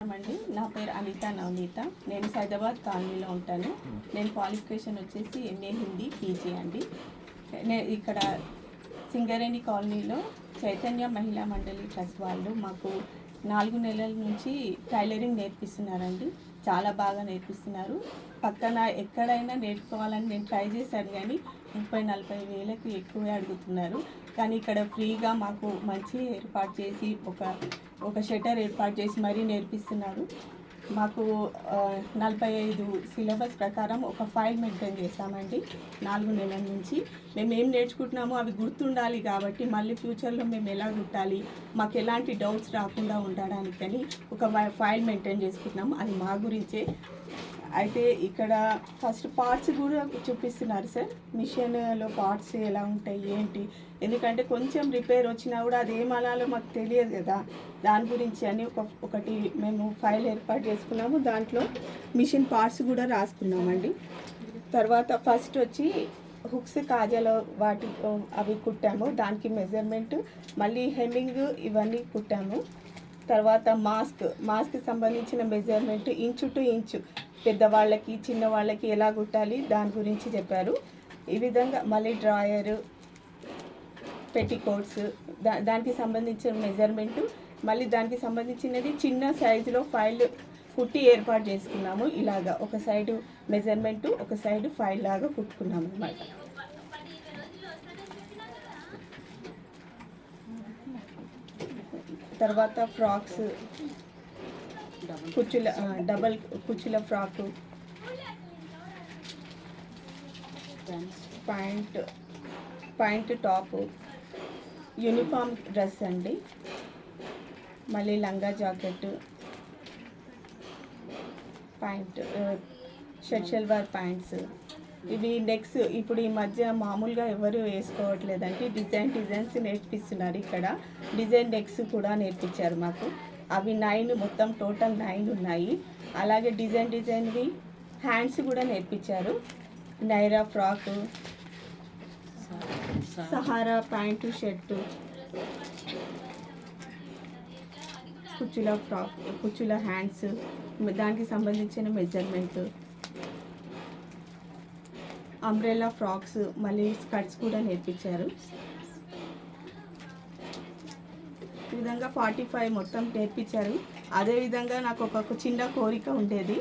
అండి నా పేరు అనిత నవనీత. నేను సైదాబాద్ కాలనీలో ఉంటాను. నేను క్వాలిఫికేషన్ వచ్చేసి ఎంఏ హిందీ పీజీ అండి. నేను ఇక్కడ సింగరేణి కాలనీలో చైతన్య మహిళా మండలి ట్రస్ట్ వాళ్ళు మాకు 4 నెలల నుంచి టైలరింగ్ నేర్పిస్తున్నారండి. చాలా బాగా నేర్పిస్తున్నారు. పక్కన ఎక్కడైనా నేర్చుకోవాలని నేను ట్రై చేశాను, కానీ 30-40 వేలకు ఎక్కువే అడుగుతున్నారు. కానీ ఇక్కడ ఫ్రీగా మాకు మంచి ఏర్పాటు చేసి ఒక షట్టర్ ఏర్పాటు చేసి మరీ నేర్పిస్తున్నారు. మాకు 45 సిలబస్ ప్రకారం ఒక ఫైల్ మెయింటైన్ చేస్తామండి 4 నెలల నుంచి. మేము ఏం నేర్చుకుంటున్నామో అవి గుర్తుండాలి కాబట్టి మళ్ళీ ఫ్యూచర్లో మేము ఎలా కుట్టాలి, మాకు ఎలాంటి డౌట్స్ రాకుండా ఉండడానికని ఒక ఫైల్ మెయింటైన్ చేసుకుంటున్నాము. అది మా గురించే. అయితే ఇక్కడ ఫస్ట్ పార్ట్స్ కూడా చూపిస్తున్నారు సార్. మిషన్లో పార్ట్స్ ఎలా ఉంటాయి ఏంటి, ఎందుకంటే కొంచెం రిపేర్ వచ్చినా కూడా అది ఏమనాలో మాకు తెలియదు కదా, దాని గురించి అని ఒకటి మేము ఫైల్ ఏర్పాటు చేసుకున్నాము. దాంట్లో మిషన్ పార్ట్స్ కూడా రాసుకున్నామండి. తర్వాత ఫస్ట్ వచ్చి హుక్స్ కాజాలో అవి కుట్టాము, దానికి మెజర్మెంట్, మళ్ళీ హెమ్మింగ్ ఇవన్నీ కుట్టాము. తర్వాత మాస్క్ సంబంధించిన మెజర్మెంట్ ఇంచు టు ఇంచు, పెద్దవాళ్ళకి చిన్నవాళ్ళకి ఎలా కుట్టాలి దాని గురించి చెప్పారు. ఈ విధంగా మళ్ళీ డ్రాయరు, పెట్టికోట్స్ దానికి సంబంధించిన మెజర్మెంటు, మళ్ళీ దానికి సంబంధించినది చిన్న సైజులో ఫైల్ కుట్టి ఏర్పాటు చేసుకున్నాము. ఇలాగా ఒక సైడు మెజర్మెంటు, ఒక సైడు ఫైల్ లాగా కుట్టుకున్నాము అన్నమాట. తర్వాత ఫ్రాక్స్, డబల్ కుచ్చుల frock, point top, uniform dress అండి, మళ్ళీ లంగా jacket, point shirt salwar pants. ఇవి నెక్స్ ఇప్పుడు ఈ మధ్య మామూలుగా ఎవరు వేసుకోవట్లేదండి, డిజైన్స్ నేర్పిస్తున్నారు. ఇక్కడ డిజైన్ నెక్స్ కూడా నేర్పించారు మాకు. అవి 9, మొత్తం టోటల్ 9 ఉన్నాయి. అలాగే డిజైన్వి హ్యాండ్స్ కూడా నేర్పించారు. Naira frock, Sahara pant shirt, కుచ్చుల హ్యాండ్స్, దానికి సంబంధించిన మెజర్మెంట్, అంబ్రెల్లా ఫ్రాక్స్, మళ్ళీ స్కర్ట్స్ కూడా నేర్పించారు. ఈ విధంగా 45 మొత్తం నేర్పించారు. అదేవిధంగా నాకు ఒక చిన్న కోరిక ఉండేది.